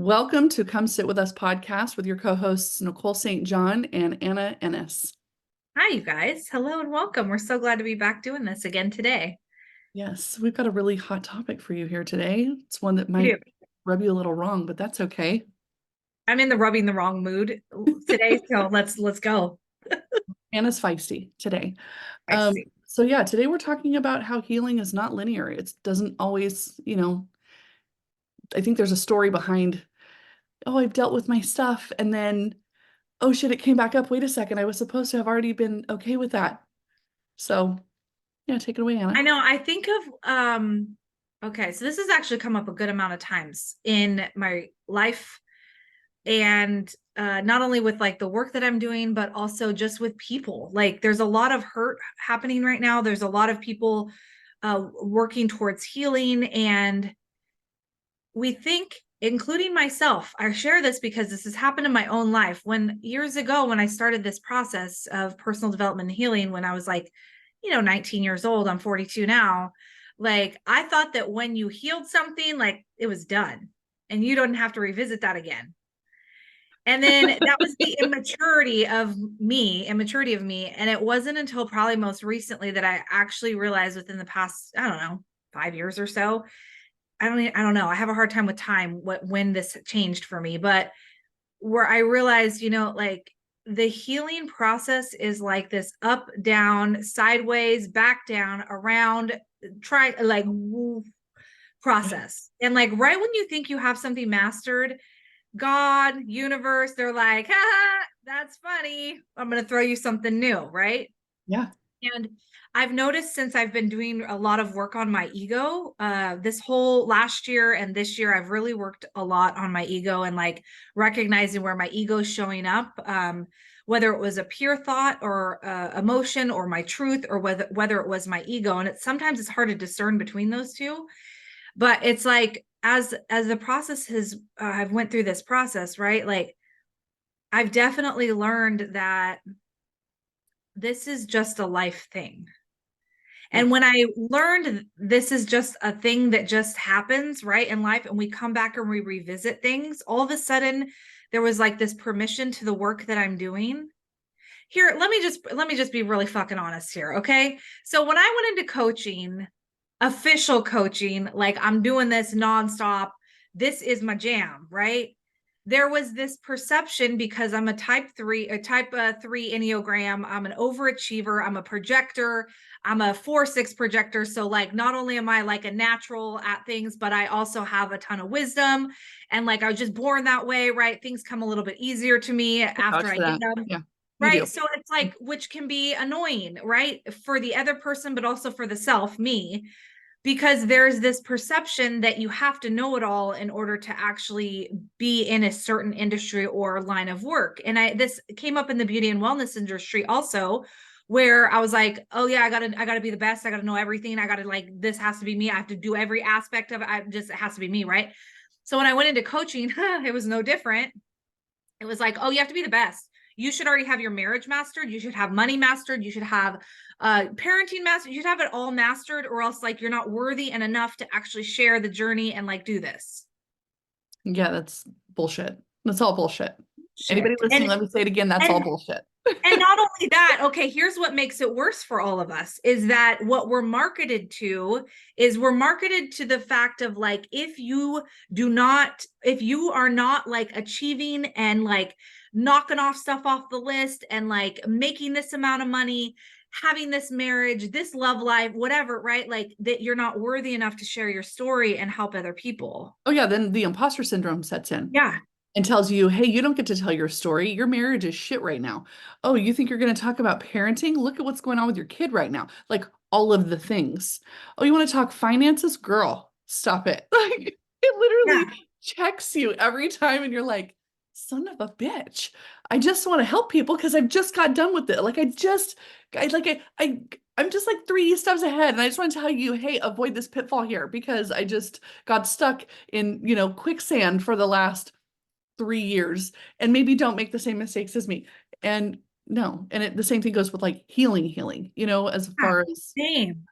Welcome to Come Sit With Us podcast with your co-hosts Nicole St. John and Anna Ennis. Hi, you guys. Hello and welcome. We're so glad to be back doing this again today. Yes, we've got a really hot topic for you here today. It's one that We do. might rub you a little wrong, but that's okay. I'm in the rubbing the wrong mood today, so let's go. Anna's feisty today. I see. So yeah, today we're talking about how healing is not linear. It doesn't always, I think there's a story behind, oh, I've dealt with my stuff, and then, oh shit, it came back up. Wait a second, I was supposed to have already been okay with that. So yeah, take it away, I Anna. know. I think of okay, so this has actually come up a good amount of times in my life, and not only with like the work that I'm doing, but also just with people. Like there's a lot of hurt happening right now. There's a lot of people working towards healing, and we think, including myself, I share this because this has happened in my own life. When years ago, when I started this process of personal development and healing, when I was like, 19 years old, I'm 42 now. Like I thought that when you healed something, like it was done and you don't have to revisit that again. And then that was the immaturity of me. And it wasn't until probably most recently that I actually realized within the past, I don't know, 5 years or so, I don't know. I have a hard time with time when this changed for me, but where I realized, like the healing process is like this up, down, sideways, back down, around, try like process. And like right when you think you have something mastered, God, universe, they're like, ha, that's funny. I'm going to throw you something new, right? Yeah. And I've noticed since I've been doing a lot of work on my ego, this whole last year and this year, I've really worked a lot on my ego and like recognizing where my ego is showing up, whether it was a pure thought or emotion or my truth or whether it was my ego. And sometimes it's hard to discern between those two. But it's like as the process has, I've went through this process, right? Like I've definitely learned that this is just a life thing. Yeah. And when I learned this is just a thing that just happens, right, in life, and we come back and we revisit things, all of a sudden there was like this permission to the work that I'm doing. Here, let me just be really fucking honest here, okay? So when I went into coaching, official coaching, like I'm doing this nonstop, this is my jam, right? There was this perception because I'm a type 3 Enneagram. I'm an overachiever, I'm a projector, I'm a 4-6 projector. So like not only am I like a natural at things, but I also have a ton of wisdom, and like I was just born that way, right? Things come a little bit easier to me after Vouch I for get that. them. Yeah, we Right. do. So it's like, which can be annoying, right? For the other person, but also for the self, me, because there's this perception that you have to know it all in order to actually be in a certain industry or line of work. And this came up in the beauty and wellness industry also, where I was like, oh yeah, I gotta be the best. I gotta know everything. I gotta like, this has to be me. I have to do every aspect of it. It has to be me. Right. So when I went into coaching, it was no different. It was like, oh, you have to be the best. You should already have your marriage mastered. You should have money mastered. You should have parenting mastered. You should have it all mastered, or else like you're not worthy and enough to actually share the journey and like do this Yeah, that's bullshit. That's all bullshit. Anybody shit. listening, let me say it again. That's all And bullshit. and not only that, okay, here's what makes it worse for all of us is that what we're marketed to is we're marketed to the fact of like, if you are not like achieving and like knocking off stuff off the list and like making this amount of money, having this marriage, this love life, whatever, right? Like that you're not worthy enough to share your story and help other people. Oh yeah, then the imposter syndrome sets in Yeah. and tells you, hey, you don't get to tell your story. Your marriage is shit right now. Oh, you think you're going to talk about parenting? Look at what's going on with your kid right now. Like all of the things. Oh, you want to talk finances? Girl, stop it. Like it Yeah. literally checks you every time and you're like, son of a bitch. I just want to help people because I've just got done with it. Like I'm just like 3 steps ahead and I just want to tell you, hey, avoid this pitfall here because I just got stuck in, quicksand for the last 3 years and maybe don't make the same mistakes as me. And no, and the same thing goes with like healing, as Yeah. far as, Same.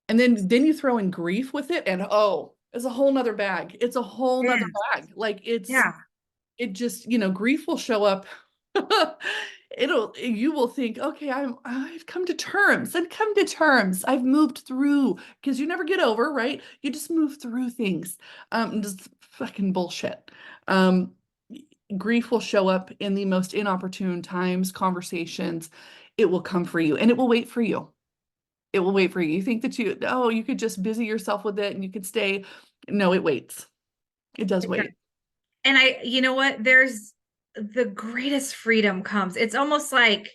and then you throw in grief with it and oh, is a whole nother bag. It's a whole nother Yes. bag. Like Yeah. it just, grief will show up. You will think, okay, I've come to terms. I've come to terms. I've moved through because you never get over, right? You just move through things. Just fucking bullshit. Um, Grief will show up in the most inopportune times, conversations. It will come for you and it will wait for you. It will wait for you. You think that you could just busy yourself with it and you could stay. No, it waits. It does wait. And you know what? There's the greatest freedom comes. It's almost like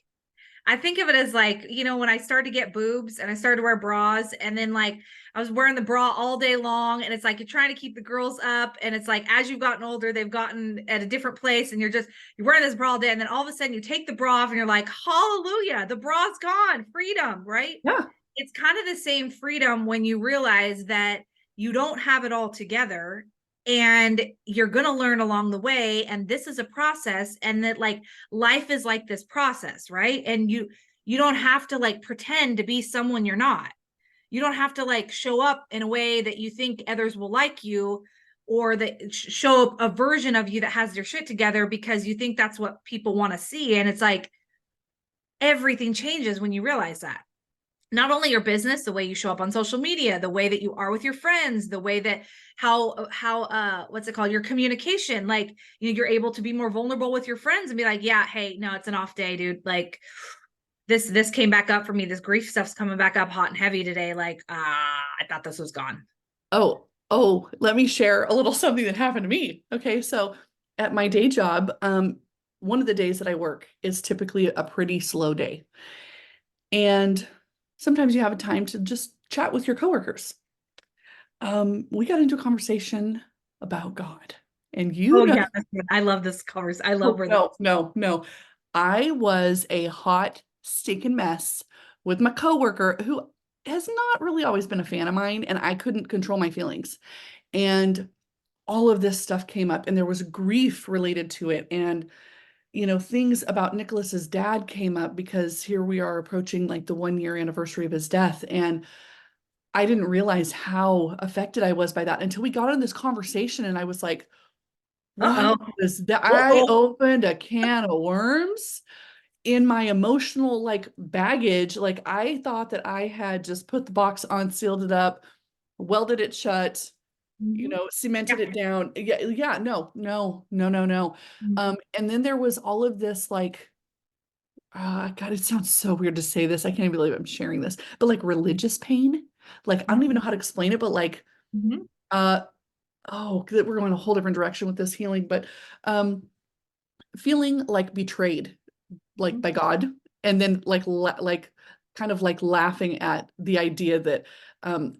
I think of it as like, when I started to get boobs and I started to wear bras, and then like I was wearing the bra all day long, and it's like you're trying to keep the girls up, and it's like as you've gotten older, they've gotten at a different place, and you're wearing this bra all day, and then all of a sudden you take the bra off and you're like, hallelujah, the bra's gone, freedom, right? Yeah. It's kind of the same freedom when you realize that you don't have it all together, and you're going to learn along the way, and this is a process, and that like life is like this process, right? And you don't have to like pretend to be someone you're not. You don't have to like show up in a way that you think others will like you, or that show up a version of you that has their shit together because you think that's what people want to see. And it's like everything changes when you realize that not only your business, the way you show up on social media, the way that you are with your friends, the way that how what's it called, your communication, like you're able to be more vulnerable with your friends and be like, yeah, hey, no, it's an off day, dude, like this came back up for me, this grief stuff's coming back up hot and heavy today, like I thought this was gone. Oh, let me share a little something that happened to me. Okay, so at my day job, one of the days that I work is typically a pretty slow day. And sometimes you have a time to just chat with your coworkers. We got into a conversation about God. And Oh you know, yeah, I love this conversation. I love oh, where this. no. I was a hot, stinking mess with my coworker who has not really always been a fan of mine, and I couldn't control my feelings. And all of this stuff came up, and there was grief related to it. And, things about Nicholas's dad came up because here we are approaching like the 1 year anniversary of his death. And I didn't realize how affected I was by that until we got on this conversation, and I was like, what Uh-oh. was that? I Uh-oh. opened a can of worms in my emotional like baggage. Like I thought that I had just put the box on, sealed it up, welded it shut, Mm-hmm. cemented it down. Yeah, no. Mm-hmm. And then there was all of this like, God, it sounds so weird to say this. I can't even believe I'm sharing this, but like religious pain. Like I don't even know how to explain it, but like, Mm-hmm. uh, oh, we're going a whole different direction with this healing, but feeling like betrayed like by God, and then like kind of like laughing at the idea that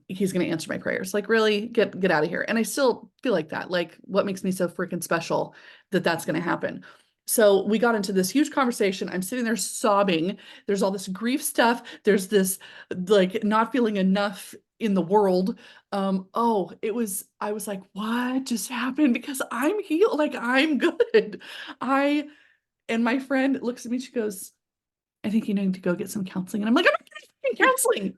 he's going to answer my prayers. Like really get out of here. And I still feel like that. Like what makes me so freaking special that that's going to happen. So we got into this huge conversation. I'm sitting there sobbing. There's all this grief stuff. There's this like not feeling enough in the world. I was like, what just happened? Because I'm healed. Like I'm good. I and my friend looks at me, she goes, I think you need to go get some counseling. And I'm like, I'm not getting counseling.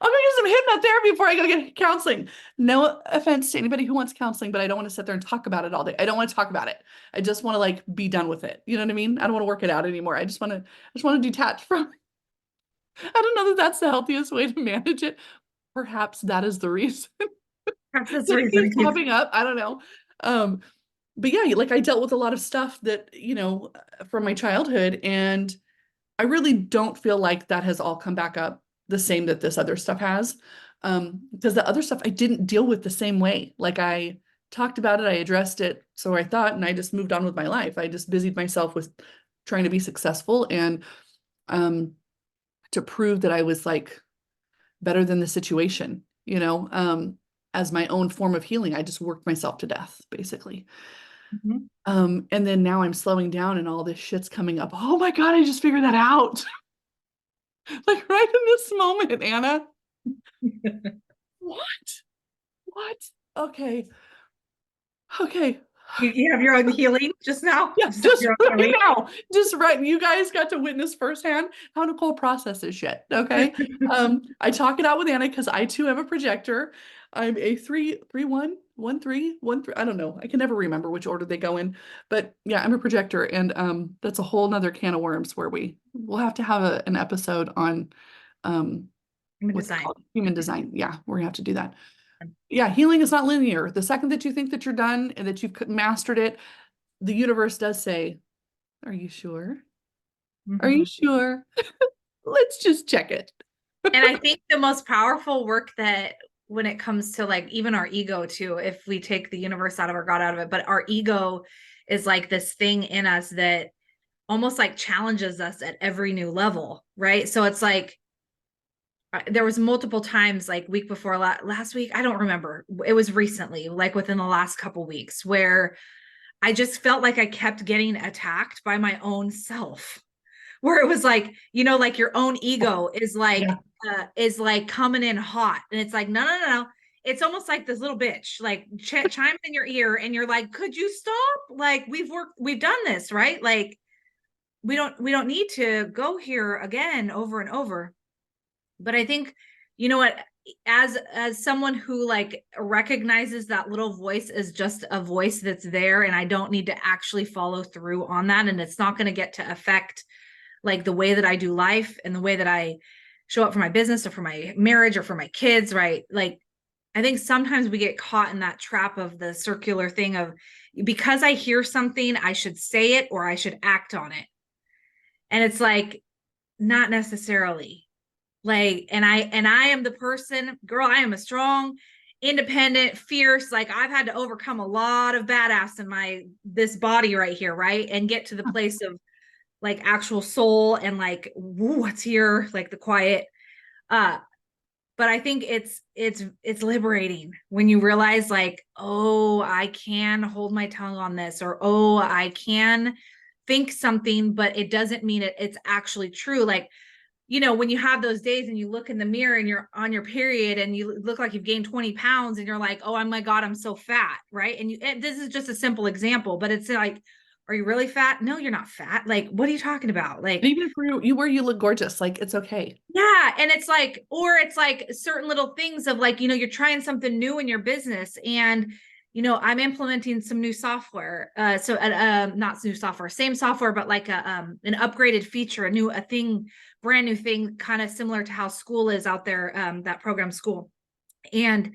I'm gonna get some hypnotherapy before I go get counseling. No offense to anybody who wants counseling, but I don't want to sit there and talk about it all day. I don't want to talk about it. I just want to like be done with it. You know what I mean? I don't want to work it out anymore. I just want to detach from it. I don't know that that's the healthiest way to manage it. Perhaps that is the reason Perhaps that's the that it reason keeps it keeps. popping up. I don't know. Um, but yeah, like I dealt with a lot of stuff that, from my childhood, and I really don't feel like that has all come back up the same that this other stuff has. Because the other stuff I didn't deal with the same way. Like I talked about it, I addressed it, so I thought, and I just moved on with my life. I just busied myself with trying to be successful and um, to prove that I was like better than the situation, as my own form of healing. I just worked myself to death, basically. Mhm. And then now I'm slowing down and all this shit's coming up. Oh my God, I just figured that out. Like right in this moment, Anna. What? What? Okay. Okay. You have your own healing just now. Yeah, Just have just your own right healing. now. Just right. You guys got to witness firsthand how Nicole processes shit. Okay. I talk it out with Anna because I too am a projector. I'm a 3 3 1 1 3 1 3. I don't know. I can never remember which order they go in. But yeah, I'm a projector, and that's a whole nother can of worms where we'll have to have an episode on um Human what's it design. called? Human design. Yeah, we're gonna have to do that. Yeah, healing is not linear. The second that you think that you're done and that you've mastered it, the universe does say, "Are you sure? Are you Mhm. sure? Let's just check it." And I think the most powerful work that when it comes to like even our ego too, if we take the universe out of our God out of it, but our ego is like this thing in us that almost like challenges us at every new level, right? So it's like there was multiple times like week before last week, I don't remember. It was recently, like within the last couple weeks where I just felt like I kept getting attacked by my own self where it was like, like your own ego Yeah. is like coming in hot, and it's like, no, no, no, no. It's almost like this little bitch, like chime in your ear, and you're like, could you stop? Like we've done this, right? Like we don't need to go here again over and over. But I think, you know what, as someone who like recognizes that little voice as just a voice that's there, and I don't need to actually follow through on that, and it's not going to get to affect like the way that I do life and the way that I show up for my business or for my marriage or for my kids, right? Like, I think sometimes we get caught in that trap of the circular thing of because I hear something, I should say it or I should act on it. And it's like, not necessarily. Like, and I am the person, girl, I am a strong, independent, fierce, like I've had to overcome a lot of badass in my this body right here, right? And get to the place of like actual soul and like what's here, like the quiet. uh but I think it's liberating when you realize like, oh, I can hold my tongue on this, or oh, I can think something but it doesn't mean it's actually true. Like, when you have those days and you look in the mirror and you're on your period and you look like you've gained 20 pounds and you're like, oh my God, I'm so fat. Right. And this is just a simple example, but it's like, are you really fat? No, you're not fat. Like, what are you talking about? And Like, even if you where you look gorgeous, like it's okay. yeah. And it's like, or it's like certain little things of like, you're trying something new in your business and, I'm implementing some new software. Not new software, same software, but like an upgraded feature, a thing, brand new thing, kind of similar to how school is out there, that program school. And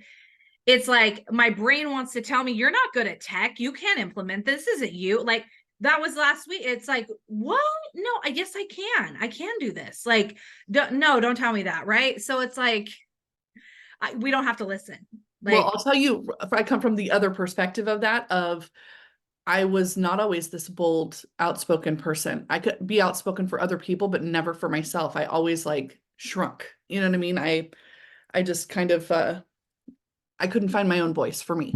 it's like my brain wants to tell me, you're not good at tech. You can't implement this. Isn't you. Like, that was last week. It's like, what? No, I guess I can. I can do this. Like, don't tell me that. Right. So it's like, we don't have to listen. Well, Like, I'll tell you, I come from the other perspective of that, of I was not always this bold, outspoken person. I could be outspoken for other people, but never for myself. I always like shrunk. You know what I mean? I just kind of I couldn't find my own voice for me.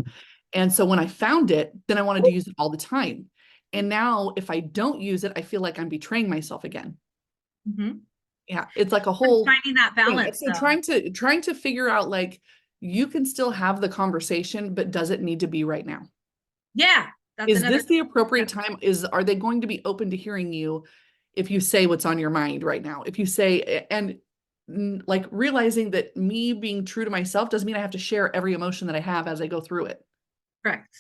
And so when I found it, then I wanted to use it all the time. And now if I don't use it, I feel like I'm betraying myself again. mm-hmm. Yeah, it's like a whole Finding that thing. And balance so though. trying to figure out like you can still have the conversation, but does it need to be right now? Yeah. That's Is another. this the appropriate time? Are they going to be open to hearing you if you say what's on your mind right now? If you say, and like realizing that me being true to myself doesn't mean I have to share every emotion that I have as I go through it. Correct.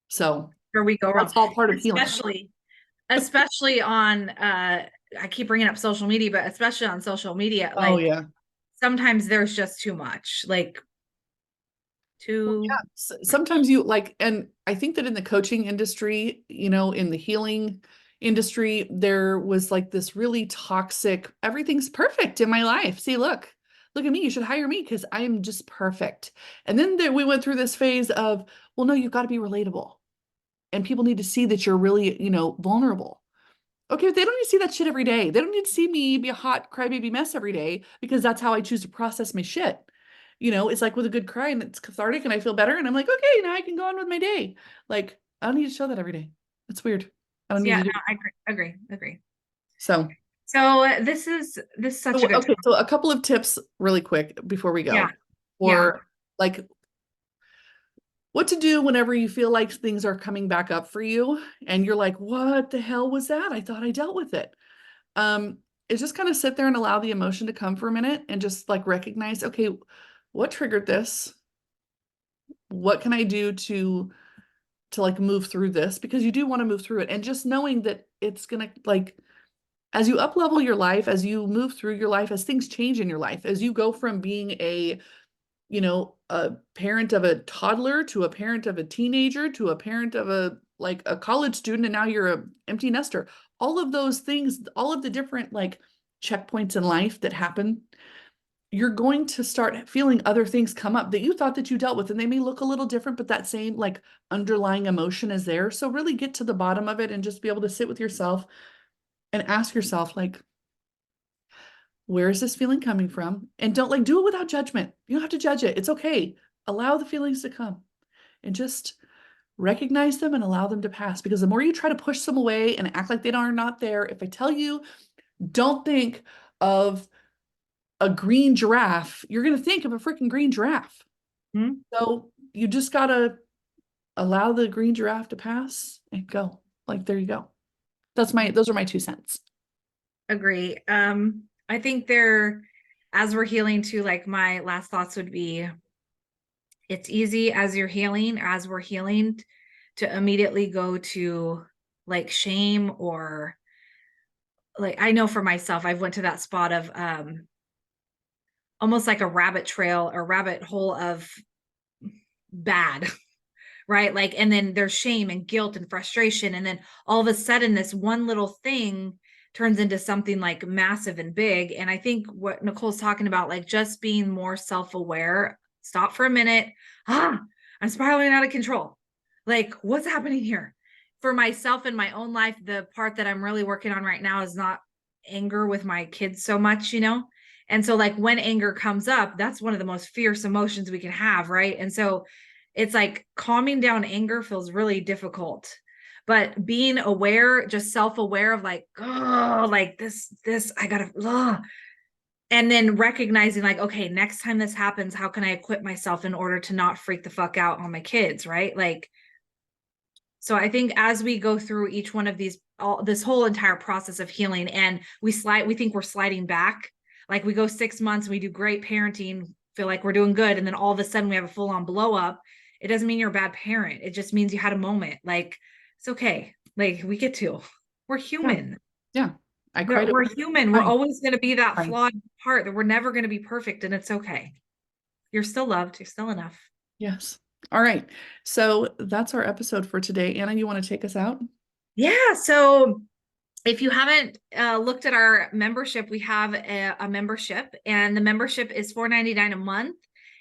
So Where we go wrong. that's all part of healing. Especially on I keep bringing up social media, but especially on social media, Oh like yeah. sometimes there's just too much, like Well, too yeah. Sometimes you like, and I think that in the coaching industry, in the healing industry, there was like this really toxic, everything's perfect in my life. See, look at me. You should hire me because I am just perfect. And then we went through this phase of, well, no, you've got to be relatable. And people need to see that you're really, vulnerable. Okay, but they don't need to see that shit every day. They don't need to see me be a hot crybaby mess every day because that's how I choose to process my shit. It's like with a good cry and it's cathartic and I feel better and I'm like, okay, now I can go on with my day. Like, I don't need to show that every day. That's weird. I don't need yeah, to do no, I agree. so. So this is such a So good okay, topic. so a couple of tips really quick before we Yeah, go. yeah. For like what to do whenever you feel like things are coming back up for you and you're like, what the hell was that? I thought I dealt with it. Um, is just kind of sit there and allow the emotion to come for a minute and just like recognize, okay, what triggered this? what can I do to like move through this? Because you do want to move through it. And just knowing that it's gonna like as you up level your life, as you move through your life, as things change in your life, as you go from being a parent of a toddler to a parent of a teenager to a parent of a college student, and now you're a empty nester. All of those things, all of the different like checkpoints in life that happen, you're going to start feeling other things come up that you thought that you dealt with, and they may look a little different, but that same like underlying emotion is there. So really get to the bottom of it and just be able to sit with yourself and ask yourself, like, where is this feeling coming from? And don't like do it without judgment. You don't have to judge it. It's okay. Allow the feelings to come and just recognize them and allow them to pass. Because the more you try to push them away and act like they are not there, if I tell you, don't think of a green giraffe, you're going to think of a freaking green giraffe. Hmm? So you just got to allow the green giraffe to pass and go. Like, there you go. Those are my 2 cents. Agree. I think there, as we're healing too, like my last thoughts would be it's easy as you're healing, as we're healing, to immediately go to like shame or like I know for myself, I've went to that spot of almost like a rabbit trail or rabbit hole of bad, right? Like, and then there's shame and guilt and frustration. And then all of a sudden, this one little thing turns into something like massive and big. And I think what Nicole's talking about, like just being more self aware, stop for a minute. I'm spiraling out of control. Like, what's happening here? For myself in my own life, the part that I'm really working on right now is not anger with my kids so much, you know? And so, like, when anger comes up, that's one of the most fierce emotions we can have, right? And so, it's like calming down anger feels really difficult, but being aware, just self-aware of like, oh, like this I gotta and then recognizing like, okay, next time this happens, how can I equip myself in order to not freak the fuck out on my kids, right? Like, so I think as we go through each one of these, all this whole entire process of healing, and we think we're sliding back. Like we go 6 months, we do great parenting, feel like we're doing good, and then all of a sudden we have a full on blow up. It doesn't mean you're a bad parent. It just means you had a moment. Like it's okay. Like we get to. We're Yeah. human. Yeah. I cried at We're work. human. We're Fine. always going to be that Fine. flawed part that we're never going to be perfect, and it's okay. You're still loved. You're still enough. Yes. All right. So that's our episode for today. Anna, you want to take us out? Yeah. So if you haven't looked at our membership, we have a membership, and the membership is $4.99 a month.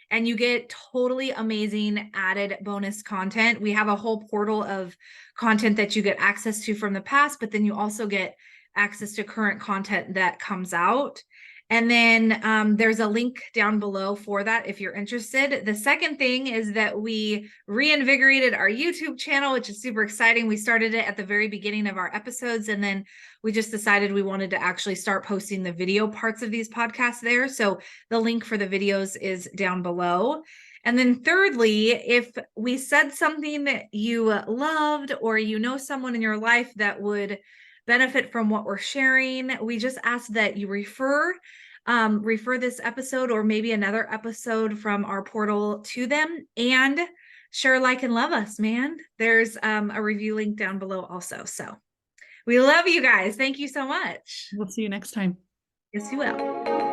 And you get totally amazing added bonus content. We have a whole portal of content that you get access to from the past, but then you also get access to current content that comes out. And then there's a link down below for that if you're interested. The second thing is that we reinvigorated our YouTube channel, which is super exciting. We started it at the very beginning of our episodes, and then we just decided we wanted to actually start posting the video parts of these podcasts there. So the link for the videos is down below. And then thirdly, if we said something that you loved or you know someone in your life that would benefit from what we're sharing, we just ask that you refer this episode or maybe another episode from our portal to them, and share, like, and love us, man. There's a review link down below also. So we love you guys. Thank you so much. We'll see you next time. Yes, you will.